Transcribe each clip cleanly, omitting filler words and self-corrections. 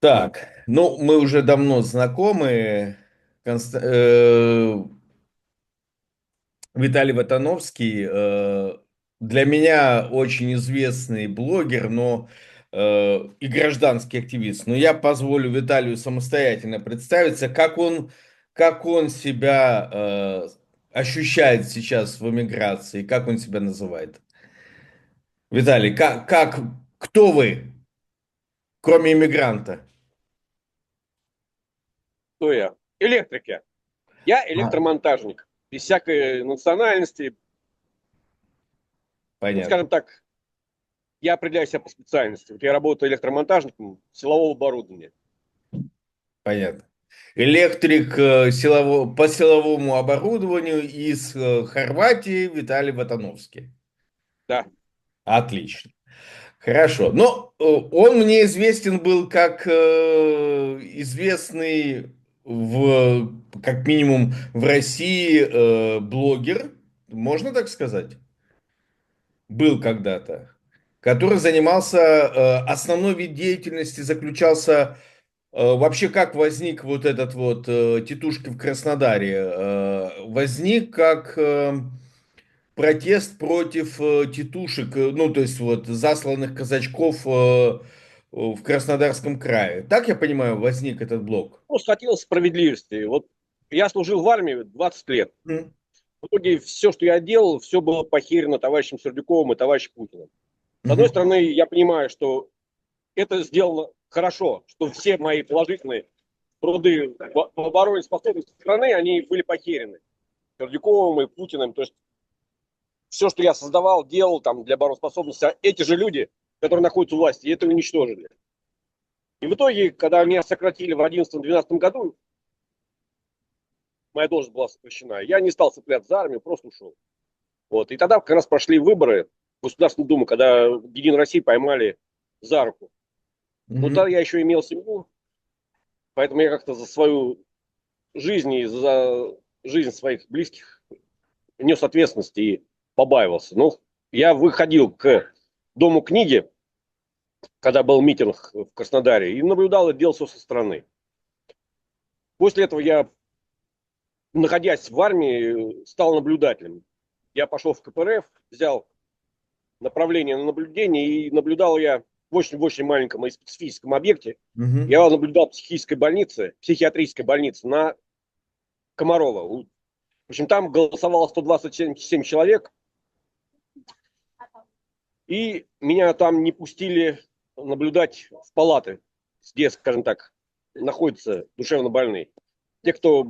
Так, ну, мы уже давно знакомы. Виталий Ватановский, для меня очень известный блогер, но и гражданский активист. Но я позволю Виталию самостоятельно представиться, как он себя ощущает сейчас в эмиграции, как он себя называет. Виталий, кто вы, кроме иммигранта? Кто я? Электрики. Я А, электромонтажник. Без всякой национальности. Ну, понятно, скажем так, я определяю себя по специальности. Вот я работаю электромонтажником силового оборудования. понятно. Электрик по силовому оборудованию из Хорватии Виталий Ватановский. Да. Отлично. Хорошо. Но он мне известен был как известный как минимум в России блогер, можно так сказать? Был когда-то, который занимался, основной вид деятельности заключался. Вообще, как возник вот этот вот титушки в Краснодаре? Возник как протест против титушек, ну, то есть вот засланных казачков в Краснодарском крае. Так я понимаю, возник этот блок. Ну, хотелось справедливости. Вот я служил в армии 20 лет. Мгм. В итоге все, что я делал, все было похерено товарищем Сердюковым и товарищем Путиным. С одной Мгм. стороны, я понимаю, что это сделано хорошо, что все мои положительные труды в обороне способности страны, они были похерены Сердюковым и Путиным. То есть все, что я создавал, делал там для обороноспособности, а эти же люди, которые находятся у власти, это уничтожили. И в итоге, когда меня сократили в 2011-2012 году, моя должность была сокращена, я не стал цепляться за армию, просто ушел. Вот. И тогда как раз прошли выборы в Государственную Думу, когда Единую Россию поймали за руку. Но тогда Мгм. я еще имел семью, поэтому я как-то за свою жизнь и за жизнь своих близких нес ответственность и побаивался. Ну, я выходил к Дому книги, когда был митинг в Краснодаре, и наблюдал это дело все со стороны. После этого я, находясь в армии, стал наблюдателем. Я пошел в КПРФ, взял направление на наблюдение, и наблюдал я в очень маленьком и специфическом объекте. Мгм. Я наблюдал психиатрической больнице на Комарова. В общем, там голосовало 127 человек, и меня там не пустили наблюдать в палаты, где, скажем так, находятся душевно больные. Те, кто,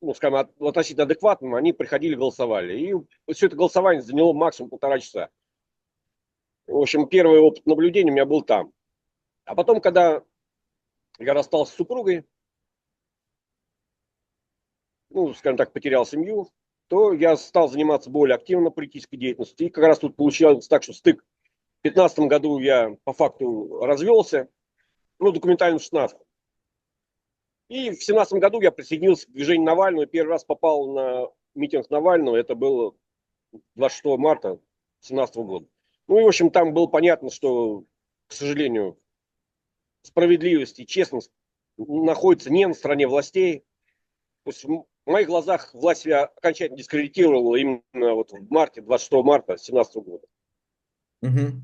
ну, скажем, относительно адекватным, они приходили, голосовали. И все это голосование заняло максимум 1,5 часа. В общем, первый опыт наблюдения у меня был там. А потом, когда я расстался с супругой, ну, скажем так, потерял семью, то я стал заниматься более активно политической деятельностью. И как раз тут получилось так, что стык. В 2015 году я по факту развелся, ну, документально в 16. И в 2017 году я присоединился к движению Навального. Первый раз попал на митинг Навального. Это было 26 марта 2017 года. Ну и, в общем, там было понятно, что, к сожалению, справедливость и честность находятся не на стороне властей. То есть в моих глазах власть себя окончательно дискредитировала именно вот в марте, 26 марта 2017 года. Мгм.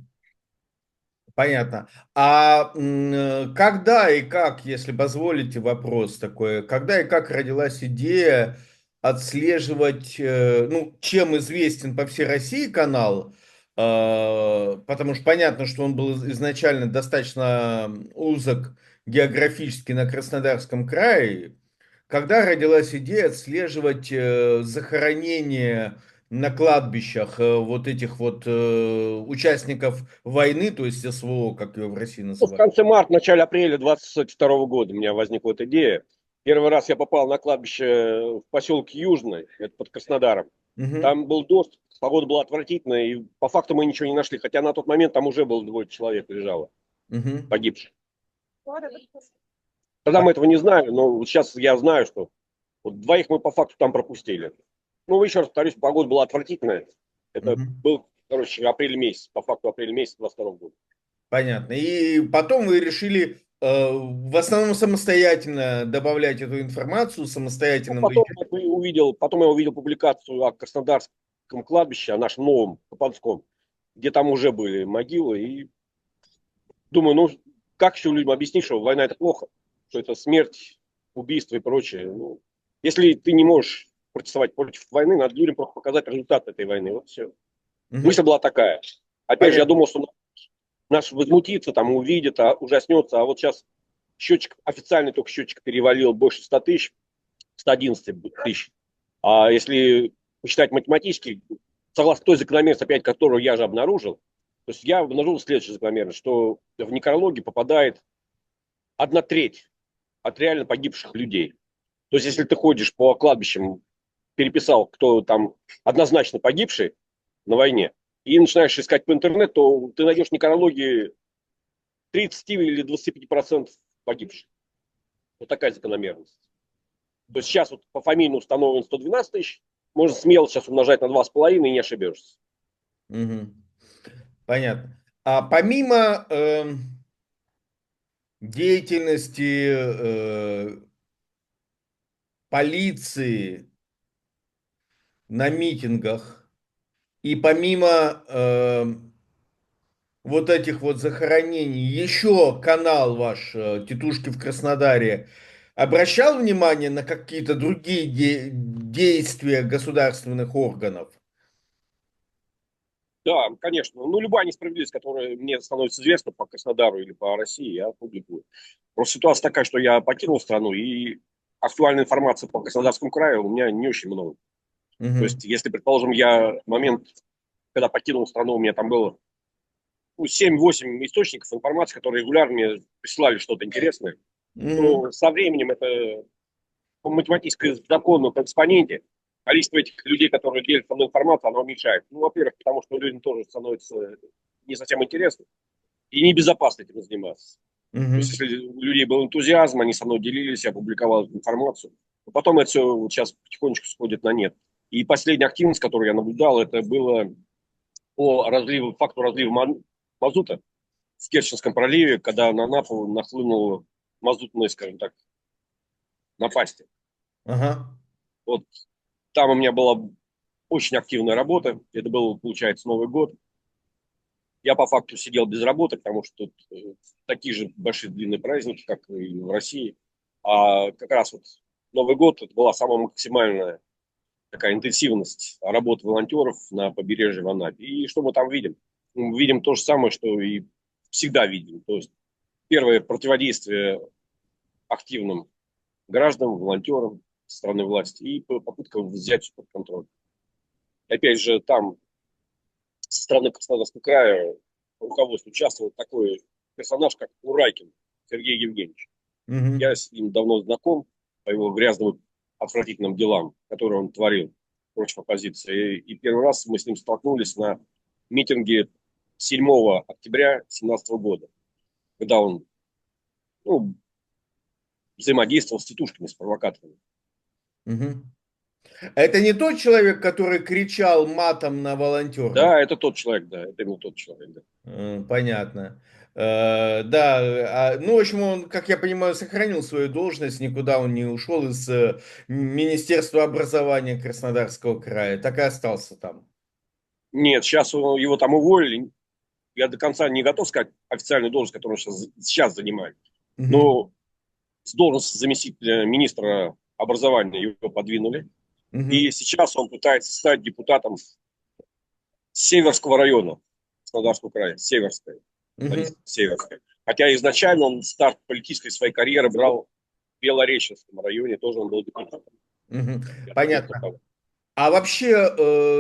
Понятно. Когда и как, если позволите вопрос такой, когда и как родилась идея отслеживать, ну, чем известен по всей России канал, потому что понятно, что он был изначально достаточно узок географически на Краснодарском крае, когда родилась идея отслеживать захоронение на кладбищах вот этих вот участников войны, то есть СВО, как ее в России Ну, в называют. конце марта, начале апреля 22 года у меня возникла эта идея. Первый раз я попал на кладбище в поселке Южный, это под Краснодаром. Мгм, Там был дождь, погода была отвратительная, и по факту мы ничего не нашли. Хотя на тот момент там уже было двое человек лежало, мгм. погибших. Тогда мы этого не знали, но вот сейчас я знаю, что вот двоих мы по факту там пропустили. Ну, еще раз повторюсь, погода была отвратительная. Это Мгм. был, короче, апрель месяц, по факту апрель месяц 22 года. Понятно. И потом вы решили в основном самостоятельно добавлять эту информацию, самостоятельно выезжать. Потом я увидел публикацию о Краснодарском кладбище, о нашем новом Капанском, где там уже были могилы. И думаю, ну, как еще людям объяснить, что война это плохо, что это смерть, убийство и прочее. Ну, если ты не можешь протестовать против войны, надо людям просто показать результат этой войны. Вот все. Мгм. Мысль была такая. Опять же, я Понятно. думал, что наш возмутится, там увидит, ужаснется. А вот сейчас счетчик, официальный только счетчик перевалил больше 100 тысяч, 111 тысяч. А если посчитать математически, согласно той закономерности, опять которую я же обнаружил, то есть я обнаружил следующую закономерность, что в некрологи попадает 1/3 от реально погибших людей. То есть если ты ходишь по кладбищам, переписал, кто там однозначно погибший на войне, и начинаешь искать по интернету, то ты найдешь в некрологии 30 или 25% погибших. Вот такая закономерность. То есть сейчас вот по фамилии установлено 112 тысяч, можно смело сейчас умножать на 2,5 и не ошибешься. Мгм. Понятно. А помимо деятельности полиции на митингах и помимо вот этих вот захоронений, еще канал ваш «Тетушки в Краснодаре» обращал внимание на какие-то другие действия государственных органов? Да, конечно. Ну, любая несправедливость, которая мне становится известна по Краснодару или по России, я публикую. Просто ситуация такая, что я покинул страну, и актуальной информации по Краснодарскому краю у меня не очень много. То Мгм. есть, если, предположим, я в момент, когда покинул страну, у меня там было 7-8 источников информации, которые регулярно мне присылали что-то интересное, Мгм. то со временем это по математическому закону, по экспоненте, количество этих людей, которые делят со мной информацию, оно уменьшается. Ну, во-первых, потому что людям тоже становится не совсем интересно и небезопасно этим заниматься. То есть, Мгм. если у людей был энтузиазм, они со мной делились, я публиковал эту информацию, но потом это все вот сейчас потихонечку сходит на нет. И последняя активность, которую я наблюдал, это было по факту разлива мазута в Керченском проливе, когда на Напу нахлынуло мазутное, скажем так, напасти. Ага. Вот там у меня была очень активная работа. Это был, получается, Новый год. Я по факту сидел без работы, потому что тут такие же большие длинные праздники, как и в России. А как раз вот Новый год, это была самая максимальная такая интенсивность работы волонтеров на побережье в Анапе. И что мы там видим? Мы видим то же самое, что и всегда видим. То есть первое противодействие активным гражданам, волонтерам со стороны власти и попытка взять под контроль. Опять же, там со стороны Краснодарского края в руководстве участвовал такой персонаж, как Урайкин Сергей Евгеньевич. Я Мгм. с ним давно знаком по его грязным, отвратительным делам, которые он творил против оппозиции. И первый раз мы с ним столкнулись на митинге 7 октября 2017 года, когда он ну, взаимодействовал с тетушками, с провокаторами. Мгм. Это не тот человек, который кричал матом на волонтеров? Да, это тот человек, да, это именно тот человек, да. Понятно. Да, ну, в общем, он, как я понимаю, сохранил свою должность, никуда он не ушел из Министерства образования Краснодарского края, так и остался там. Нет, сейчас его там уволили. Я до конца не готов сказать официальную должность, которую он сейчас занимает. Мгм. Но с должности заместителя министра образования его подвинули. И Мгм. сейчас он пытается стать депутатом Северского района Краснодарского края. Северская. Мгм. Северская. Хотя изначально он старт политической своей карьеры брал в Белореченском районе. Тоже он был депутатом. Мгм. Я тоже Понятно. депутат. А вообще,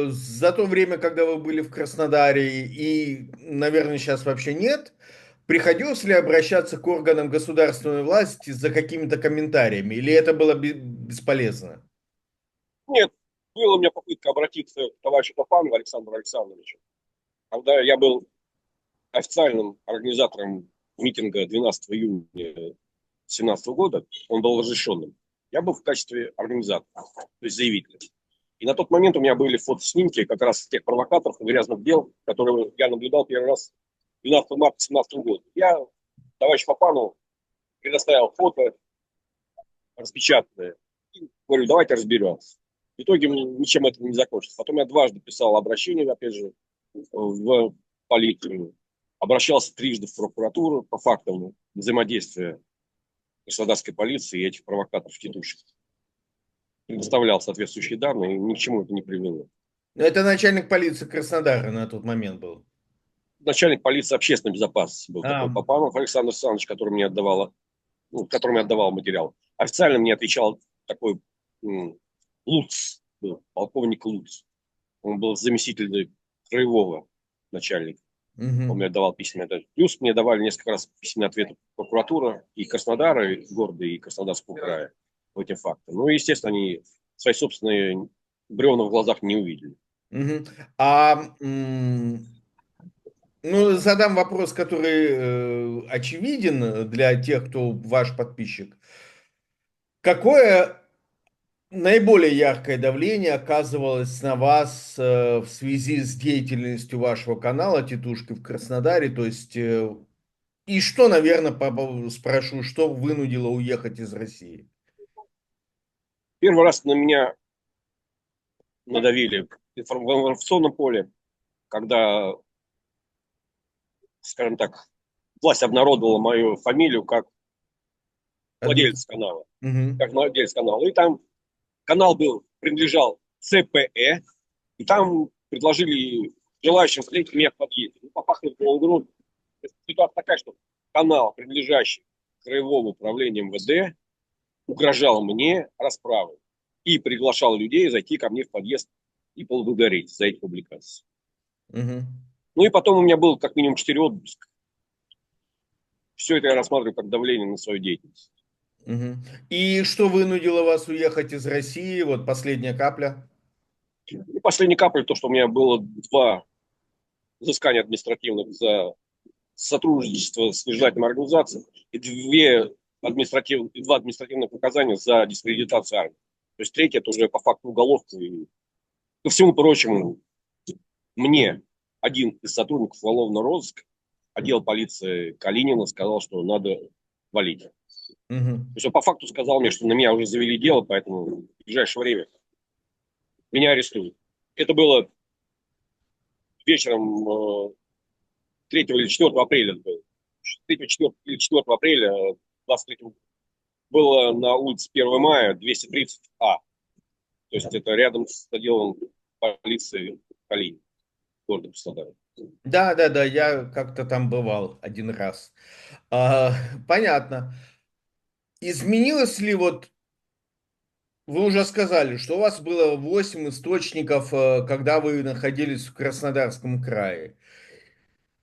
за то время, когда вы были в Краснодаре, и, наверное, сейчас вообще нет, приходилось ли обращаться к органам государственной власти за какими-то комментариями, или это было бесполезно? Нет, была у меня попытка обратиться к товарищу Папану Александру Александровичу. Когда я был официальным организатором митинга 12 июня 2017 года, он был разрешенным. Я был в качестве организатора, то есть заявителя. И на тот момент у меня были фотоснимки как раз тех провокаторов и грязных дел, которые я наблюдал первый раз 12 марта 2017 года. Я товарищ Папану предоставил фото распечатанное. И говорю, давайте разберемся. В итоге ничем это не закончилось. Потом я дважды писал обращение, опять же, в полицию. Обращался трижды в прокуратуру по фактам взаимодействия Краснодарской полиции и этих провокаторов-тетушек. Предоставлял соответствующие данные, и ни к чему это не привело. Но это начальник полиции Краснодара на тот момент был. Начальник полиции общественной безопасности был А, такой Попанов Александр Александрович, который мне отдавал, ну, которому я отдавал материал. Официально мне отвечал такой Луц, был, полковник Луц. Он был заместитель краевого начальника. Он угу, мне давал письменный ответ. Плюс мне давали несколько раз письменный ответ прокуратура и Краснодара, и города, и Краснодарского края по этим фактам. Ну, естественно, они свои собственные бревна в глазах не увидели. угу. А, ну, задам вопрос, который очевиден для тех, кто ваш подписчик. Какое наиболее яркое давление оказывалось на вас в связи с деятельностью вашего канала «Титушки в Краснодаре»? То есть, и что, наверное, спрошу, что вынудило уехать из России? Первый раз на меня надавили в информационном поле, когда, скажем так, власть обнародовала мою фамилию как владелец канала. Мгм. Как владелец канала. И там канал принадлежал ЦПЭ, и там предложили желающим встретить меня в подъезде. Ну, попахнет полугрунт. Ситуация такая, что канал, принадлежащий Краевому управлению МВД, угрожал мне расправой и приглашал людей зайти ко мне в подъезд и поблагодарить за эти публикации. Мгм. Ну и потом у меня было как минимум 4 отпуска. Все это я рассматриваю как давление на свою деятельность. Мгм. И что вынудило вас уехать из России? Вот последняя капля. И последней каплей то, что у меня было 2 взыскания административных за сотрудничество с нежелательной организацией и 2 административных наказания за дискредитацию армии. То есть третье, это уже по факту уголовка. И ко всему прочему, мне один из сотрудников уголовного розыска, отдел полиции Калинина, сказал, что надо валить. То Мгм. есть он по факту сказал мне, что на меня уже завели дело, поэтому в ближайшее время меня арестуют. Это было вечером 3 или 4 апреля. 3, 4 или 4 апреля 23 было на улице 1 мая 230А. То есть это рядом с отделом полиции Калинина, города Краснодара. Да, да, да, я как-то там бывал один раз. А, понятно. Изменилось ли вот, вы уже сказали, что у вас было 8 источников, когда вы находились в Краснодарском крае.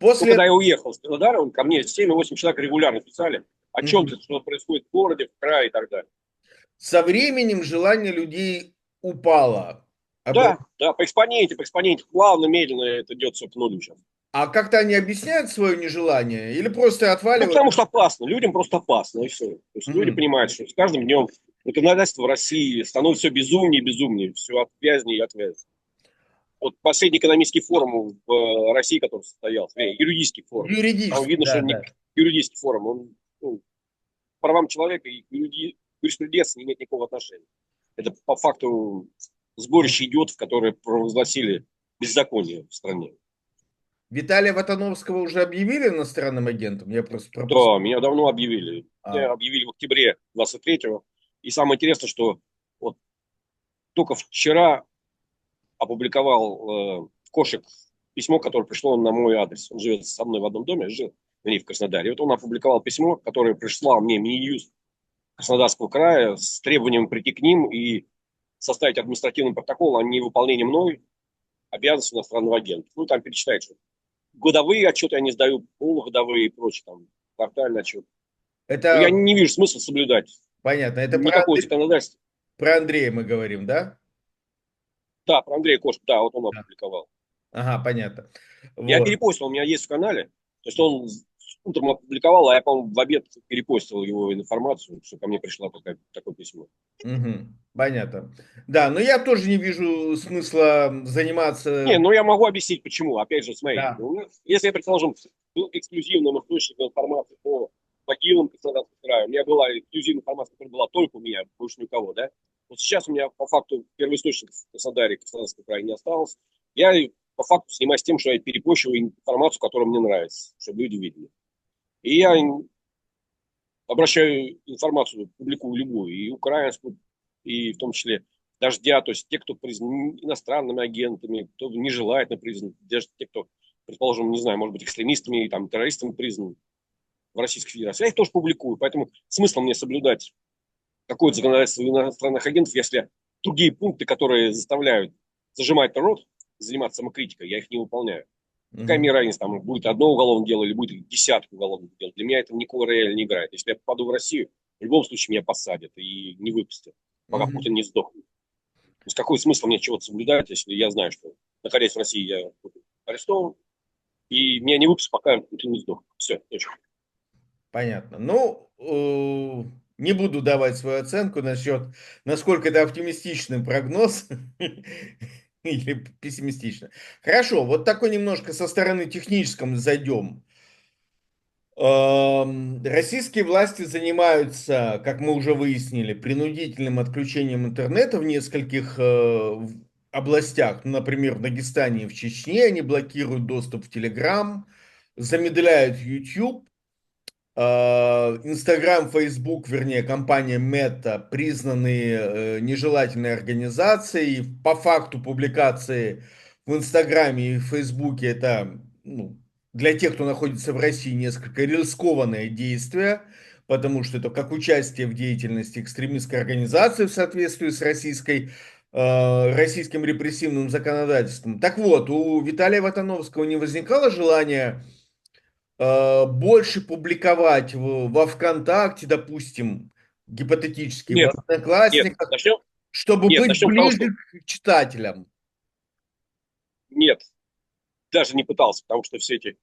Ну, После когда этого я уехал с Краснодара, ко мне 7-8 человек регулярно писали о мгм, чем-то, что происходит в городе, в крае и так далее. со временем желание людей упало. Да, да, по экспоненте, плавно, медленно это идет все к нулю сейчас. А как-то они объясняют свое нежелание или просто Ну, отваливают? потому что опасно, людям просто опасно, и все. То есть люди Мгм. понимают, что с каждым днем законодательство в России становится все безумнее и безумнее, все отвязнее и отвязнее. Вот последний экономический форум в России, который состоялся, юридический форум, там Юридически, видно, что да, не да. юридический форум, он к правам человека и к юриспруденции не имеет никакого отношения. Это по факту сборище идиотов, которые провозгласили беззаконие в стране. Виталия Ватановского уже объявили иностранным агентом? Я просто пропустил. Да, меня давно объявили. А, Меня объявили в октябре 23-го. И самое интересное, что вот только вчера опубликовал Кошек письмо, которое пришло на мой адрес. Он живет со мной в одном доме, жил в Краснодаре. И вот он опубликовал письмо, которое прислал мне Минюст Краснодарского края с требованием прийти к ним и составить административный протокол о невыполнении мной обязанностей иностранного агента. Ну, там перечитать, что годовые отчеты я не сдаю, полугодовые и прочее, там, квартальный отчет. Но я это не вижу смысла соблюдать понятно. Это никакого законодательства. Про Андрея мы говорим, да? Да, про Андрея Кошку, да, вот он Да. опубликовал. Ага, понятно. Я Вот. перепостил, у меня есть в канале. То есть он утром опубликовал, а я, по-моему, в обед перепостил его информацию, что ко мне пришло такое письмо. Мгм. Понятно. Да, но я тоже не вижу смысла Не, заниматься. ну я могу объяснить, почему. Опять же, смотрите, Да. если я, предположим, был эксклюзивным источником информации по Тагилом Краснодарского края. У меня была эксклюзивная информация, которая была только у меня, больше ни у кого, да. Вот сейчас у меня по факту первоисточник в Краснодаре, Краснодарского края не осталось. Я по факту занимаюсь тем, что я перепощиваю информацию, которая мне нравится, чтобы люди видели. И я обращаю информацию, публикую любую, и украинскую, и в том числе Дождя, то есть те, кто признан иностранными агентами, кто не желает на признан, даже те, кто, предположим, не знаю, может быть, экстремистами, там, террористами признан в Российской Федерации. Я их тоже публикую, поэтому смысл мне соблюдать какое-то законодательство иностранных агентов, если другие пункты, которые заставляют зажимать рот, заниматься самокритикой, я их не выполняю. Какая мне Мгм. разница, там будет одно уголовное дело или будет десятку уголовных дел. Для меня это никакого реально не играет. Если я попаду в Россию, в любом случае меня посадят и не выпустят, пока Путин Мгм. не сдохнет. То есть какой смысл мне чего-то соблюдать, если я знаю, что, находясь в России, я буду арестован, и меня не выпустят, пока Путин не сдохнет. Все, точка. Понятно. Ну, не буду давать свою оценку насчет, насколько это оптимистичный прогноз или пессимистично. Хорошо, вот такой немножко со стороны техническом зайдем. Российские власти занимаются, как мы уже выяснили, принудительным отключением интернета в нескольких областях. Ну, например, в Дагестане и в Чечне они блокируют доступ в Telegram, замедляют YouTube. Инстаграм, Фейсбук, вернее, компания Мета признаны нежелательной организацией. По факту публикации в Инстаграме и в Фейсбуке это, ну, для тех, кто находится в России, несколько рискованное действие, потому что это как участие в деятельности экстремистской организации в соответствии с российским репрессивным законодательством. Так вот, у Виталия Ватановского не возникало желания больше публиковать во ВКонтакте, допустим, гипотетически, в Нет, нет, Одноклассниках, чтобы нет, быть начнем с того, ближе что к читателям. нет, даже не пытался, потому что все эти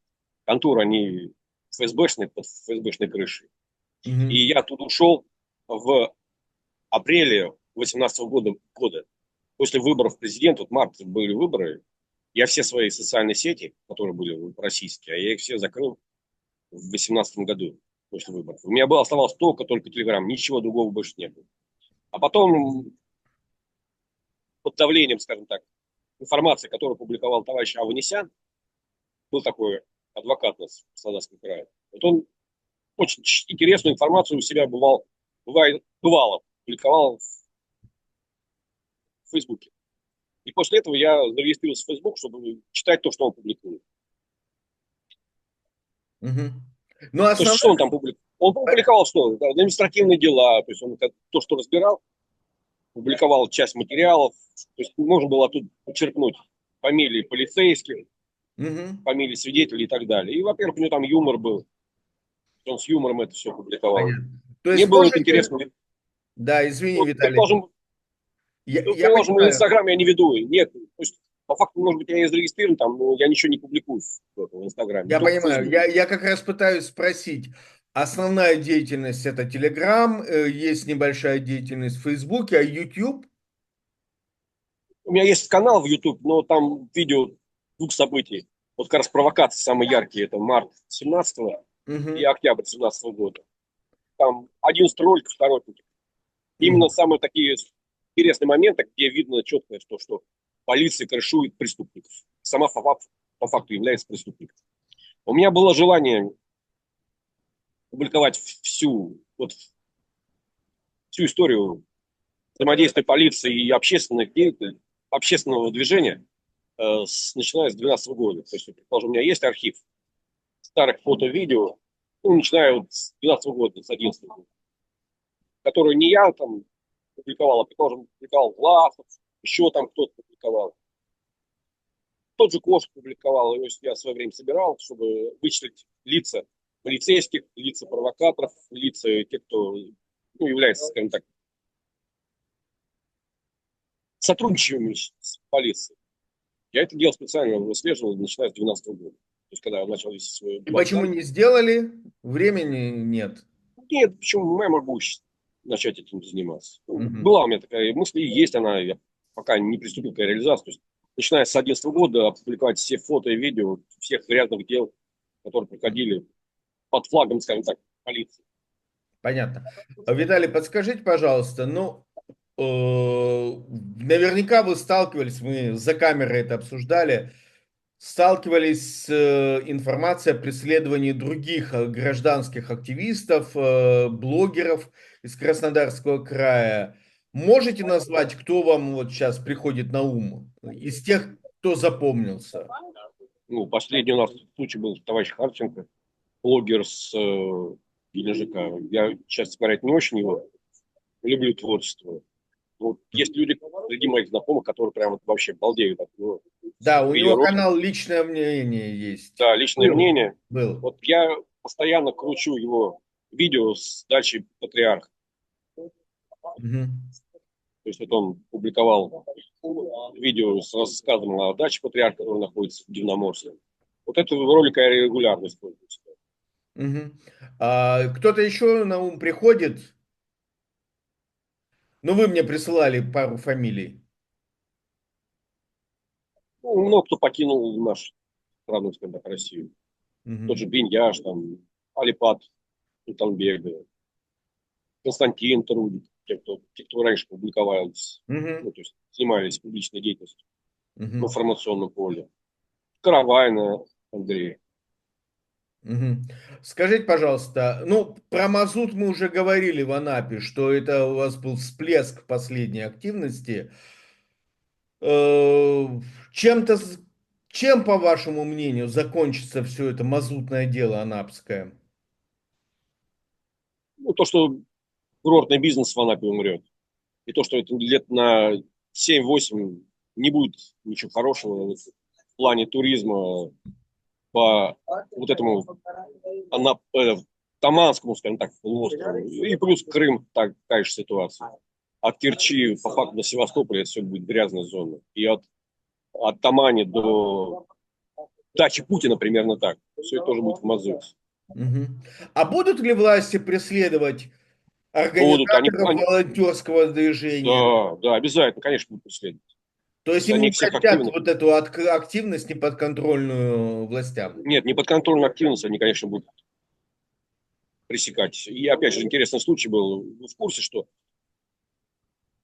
контуры, они ФСБшные, под ФСБшной крышей. И Мгм. я тут ушел в апреле 2018 года, после выборов президента, вот в марте были выборы, я все свои социальные сети, которые были российские, я их все закрыл в 2018 году после выборов. У меня оставалось только Телеграм, ничего другого больше не было. А потом под давлением, скажем так, информации, которую публиковал товарищ Аванесян, был такой адвокат у нас в Краснодарском крае. Вот он очень интересную информацию у себя бывало публиковал в Фейсбуке. И после этого я зарегистрировался в Facebook, чтобы читать то, что он публикует. Мгм. Но То есть, основная... что он там публиковал? Он публиковал что? Да, административные дела, то есть он то, что разбирал, публиковал часть материалов. То есть можно было тут подчеркнуть фамилии полицейских, Мгм. фамилии свидетелей и так далее. И, во-первых, у него там юмор был. Он с юмором это все публиковал. Понятно. То Мне есть было это можете... интересно. Да, извини, Вот, Виталий. Я предположим, понимаю. Инстаграм я не веду. Нет. То есть, по факту, может быть, я и зарегистрирован там, но я ничего не публикую в Инстаграме, Я только в понимаю. Фейсбуке. Я как раз пытаюсь спросить. Основная деятельность это Telegram, есть небольшая деятельность в Фейсбуке, а YouTube? У меня есть канал в YouTube, но там видео двух событий. Вот как раз провокации самые яркие. Это март 17 и Мгм. октябрь 17 года. Там 11 роликов коротеньких. Именно Мгм. самые такие интересные моменты, где видно четко, что полиция крышует преступников. Сама по факту является преступником. У меня было желание публиковать всю историю взаимодействия полиции и общественного движения, начиная с 2012 года. То есть, предположим, у меня есть архив старых фото-видео, ну, начиная вот с 2012 года, с 2011 года, которые не я там публиковал, а, предположим, публиковал Власов, еще там кто-то публиковал. Тот же Кош публиковал, его я в свое время собирал, чтобы вычислить лица полицейских, лица провокаторов, лица тех, кто, ну, является, скажем так, сотрудничающими с полицией. Я это делал специально, выслеживал, начиная с 2012 года. То есть, когда я начал вести свой И блог почему там. не сделали? Времени нет. Нет, почему я могу начать этим заниматься? Ну, Мгм. была у меня такая мысль, и есть она, я пока не приступил к реализации. То есть, начиная с 2011 года, опубликовать все фото и видео всех грязных дел, которые проходили под флагом, скажем так, полиции. Понятно. Виталий, подскажите, пожалуйста, ну, наверняка вы сталкивались, мы за камерой это обсуждали, сталкивались с информацией о преследовании других гражданских активистов, блогеров из Краснодарского края. Можете назвать, кто вам вот сейчас приходит на ум из тех, кто запомнился? Ну, последний у нас случай был товарищ Харченко, блогер с Геленджика. Я, честно говоря, не очень его люблю творчество. Вот есть люди среди моих знакомых, которые прям вот вообще балдеют от него. Да, у него Видеоролики. канал «Личное мнение» есть. Да, личное Был. мнение. Был. Вот я постоянно кручу его видео с дачи Патриарх. Мгм. То есть вот он публиковал видео с рассказом о даче Патриарх, который находится в Дивноморске. Вот это ролик я регулярно использую. Мгм. Кто-то еще на ум приходит? Ну, вы мне присылали пару фамилий. Ну, много кто покинул нашу страну, скажем так, Россию. Тот Мгм. же Биньяш, там, Алипат, Султанбек, Константин Трудик, те, кто раньше публиковались, Мгм. ну, то есть занимались публичной деятельностью в Мгм. информационном поле. Каравайна Андрей. Мгм. Скажите, пожалуйста, ну, про мазут мы уже говорили в Анапе, что это у вас был всплеск последней активности. Э, Чем-то, чем, по вашему мнению, закончится все это мазутное дело анапское? Ну, то, что курортный бизнес в Анапе умрет. И то, что это лет на 7-8 не будет ничего хорошего в плане туризма по вот этому Таманскому, скажем так, полуострову. И плюс Крым, такая же ситуация. От Керчи по факту до Севастополя это все будет грязная зона. И от Тамани до дачи Путина примерно так. Все это тоже будет в мазуте. Мгм. А будут ли власти преследовать Будут они, организаторов они, волонтерского движения? да, да, обязательно, конечно, будут преследовать. То То есть есть им они не всех простят активно. вот эту активность неподконтрольную властям? Нет, не подконтрольную активность они, конечно, будут пресекать. И опять же, интересный случай был. Вы в курсе, что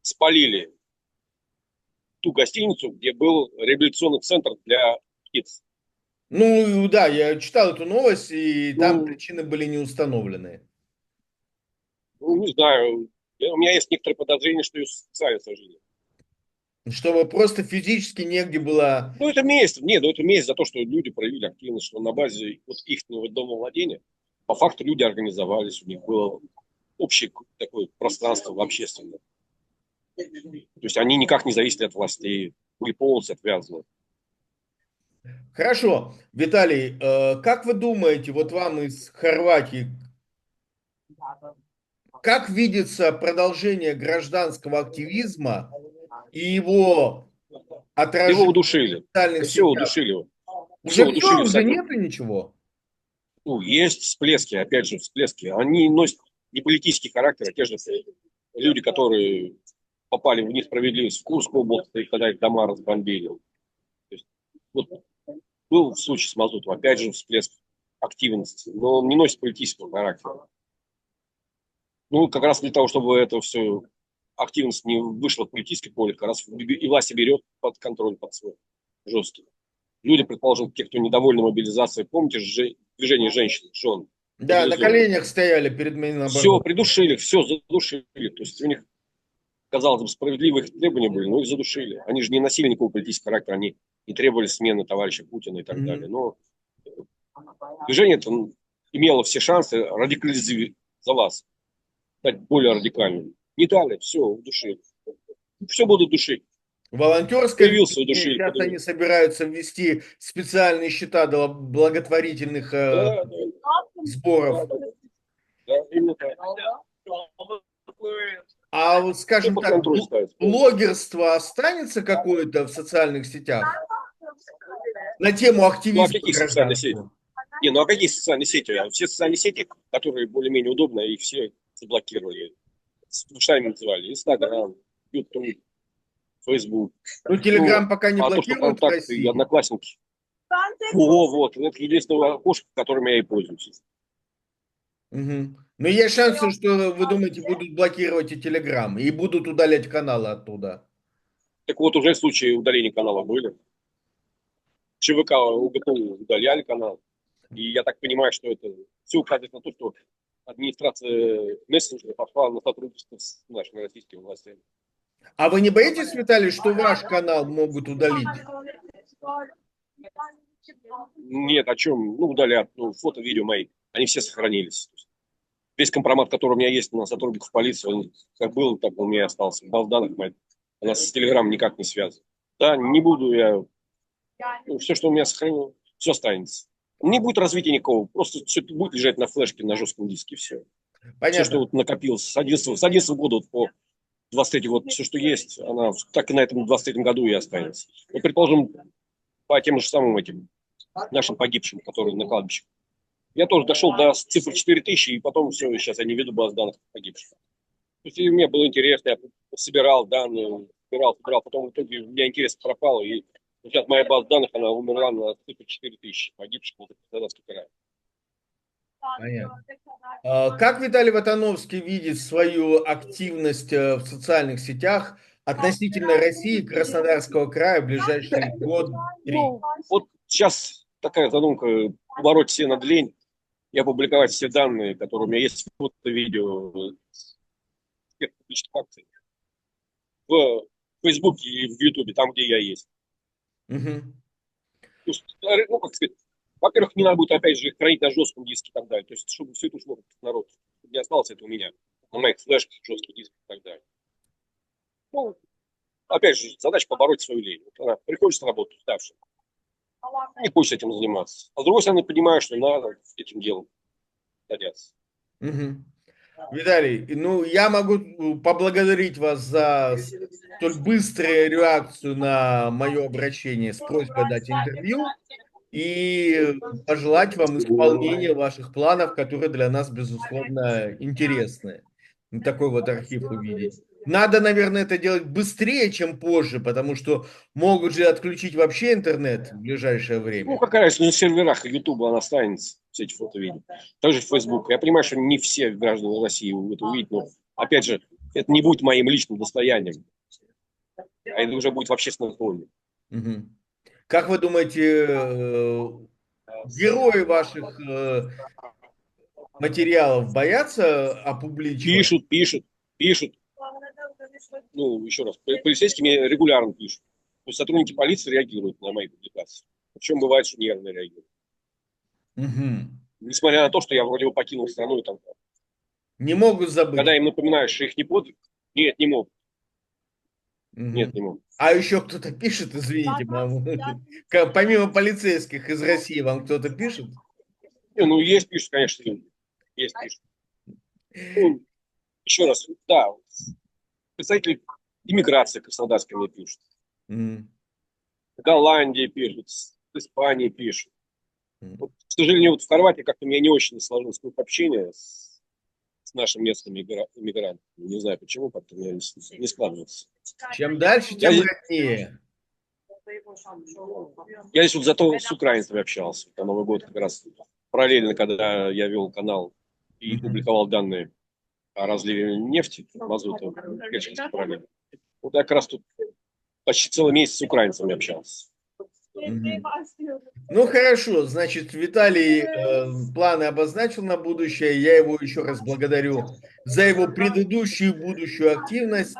спалили ту гостиницу, где был реабилитационный центр для птиц? Ну, да, я читал эту новость, и там Ну, причины были не установлены. ну, не знаю. У меня есть некоторые подозрения, что ее специально сожгли. Чтобы просто физически негде было... Ну, это месть. Нет, ну, это месть за то, что люди проявили активность, что на базе вот их дома владения по факту люди организовались, у них было общее такое пространство общественное. То есть они никак не зависели от властей, были полностью отвязаны. Хорошо, Виталий, как вы думаете, вот вам из Хорватии, как видится продолжение гражданского активизма и его Его отражение удушили. в социальных Все сетях? удушили. Все Уже все, удушили. уже нету ничего? Ну, есть всплески, опять же, всплески. Они носят не политический характер, а те же люди, которые попали в несправедливость в Курской области, когда их дома разбомбили. То есть, вот был случай с Мазутом, опять же, всплеск активности, но он не носит политического характера. Ну, как раз для того, чтобы это все активность не вышла в политическое поле, как раз и власть берет под контроль, под свой жесткий. Люди, предположим, те, кто недовольны мобилизацией, помните движение женщин, жен, Да, на мобилизованных, коленях стояли перед все Минобороны. придушили, все задушили. То есть у них, казалось бы, справедливые требования были, но их задушили. Они же не носили никакого политического характера, они не требовали смены товарища Путина и так далее. Мгм. Но движение это имело все шансы радикализоваться, стать более радикальным. Не дали, все, удушили. Все будут душить. Волонтерское Появился, движение, удушили. сейчас они собираются ввести специальные счета для благотворительных Да, да, сборов. да, именно так. А вот, Все скажем под так, контроль ставится полностью. блогерство останется какое-то в социальных сетях на тему Ну а активизма какие социальные сети? гражданского? Не, ну а какие социальные сети? А все социальные сети, которые более-менее удобны, их все заблокировали. Сами называли. Инстаграм, Ютуб, Фейсбук. Ну, Ну, Телеграм пока не а то, что блокируют в контакты и России. одноклассники. О, вот, это единственное окошко, которым я и пользуюсь. Мгм. Но есть шансы, что вы думаете, будут блокировать и Телеграм, и будут удалять каналы оттуда. Так вот, уже случаи удаления канала были. ЧВК УГТУ удаляли канал. И я так понимаю, что это все указывает на то, что администрация мессенджера пошла на сотрудничество с нашими российскими властями. А вы не боитесь, Виталий, что ваш канал могут удалить? Нет, о чем? Ну, удалят. Ну, фото, видео мои. Они все сохранились. Весь компромат, который у меня есть на сотрудников полиции, он как был, так у меня остался. Баз данных моих. Она с Телеграм никак не связана. Да, не буду я. Ну, все, что у меня сохранилось, все останется. Не будет развития никакого. Просто все это будет лежать на флешке, на жестком диске, все. Все, что Понятно. вот накопилось с 11 года вот по 23 год, все, что есть, она так и на этом 23 году и останется. Ну, предположим, по тем же самым этим нашим погибшим, которые на кладбище. Я тоже дошел до цифры 4000, и потом все, сейчас я не веду баз данных погибших. То есть и мне было интересно, я собирал данные, собирал, потом в итоге у меня интерес пропал, и сейчас моя база данных, она умерла на цифре 4000 погибших в Краснодарский край. Понятно. Как Виталий Ватановский видит свою активность в социальных сетях относительно России и Краснодарского края в ближайший год-три? Ну, вот сейчас такая задумка, побороть все над лень и опубликовать все данные, которые у меня есть, фото, видео, всех публичных акций в Фейсбуке и в Ютубе, там, где я есть. Мгм. То есть, ну, как сказать, во-первых, не надо будет, опять же, их хранить на жестком диске и так далее. То есть, чтобы все это ушло в народ. Чтобы не осталось это у меня. На моих флешках, жестких дисках и так далее. Ну, опять же, задача побороть свою лень. Вот она приходит с работы, уставшая. Не хочет этим заниматься. А с другой стороны, понимаю, что надо этим делом заняться. Мгм. Виталий, ну, я могу поблагодарить вас за столь быструю реакцию на мое обращение с просьбой дать интервью и пожелать вам исполнения ваших планов, которые для нас, безусловно, интересны. Такой вот архив увидеть. Надо, наверное, это делать быстрее, чем позже, потому что могут же отключить вообще интернет в ближайшее Ну, время. какая разница, на серверах Ютуба она останется, все эти фото видео. Также в Facebook. Я понимаю, что не все граждане России это увидят, но, опять же, это не будет моим личным достоянием, а это уже будет в общественном форуме. Мгм. Как вы думаете, герои ваших материалов боятся опубличивать? Пишут. Ну, еще раз, полицейские мне регулярно пишут. То есть сотрудники полиции реагируют на мои публикации. Причем бывает, что нервно реагируют. Мгм. Несмотря на то, что я вроде бы покинул страну и там. Не могут забыть. Когда им напоминаешь, что их не подвиг, нет, не могут. Нет, Мгм. не могут. А еще кто-то пишет, извините, маму. Помимо полицейских из России вам кто-то пишет? Не, ну, есть, пишут, конечно, люди. Есть, пишут. Ну, еще раз, да, представители иммиграции краснодарской мне пишут. Мгм. В Голландии пишут, с Испании пишут. Мгм. Вот, к сожалению, вот в Хорватии как-то у меня не очень сложилось круг общения с нашими местными иммигрантами. Не знаю почему, как-то у меня не складывается. Чем дальше, Я, тем роднее. я здесь вот зато с украинцами общался. На Новый год как раз параллельно, когда я вел канал и Мгм. публиковал данные о разливе нефти, мазута, Керченской проливе. Вот я как раз тут почти целый месяц с украинцами общался. Мгм. Ну хорошо, значит, Виталий планы обозначил на будущее. Я его еще раз благодарю за его предыдущую и будущую активность.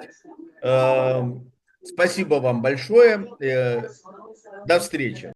Э, Спасибо вам большое. До встречи.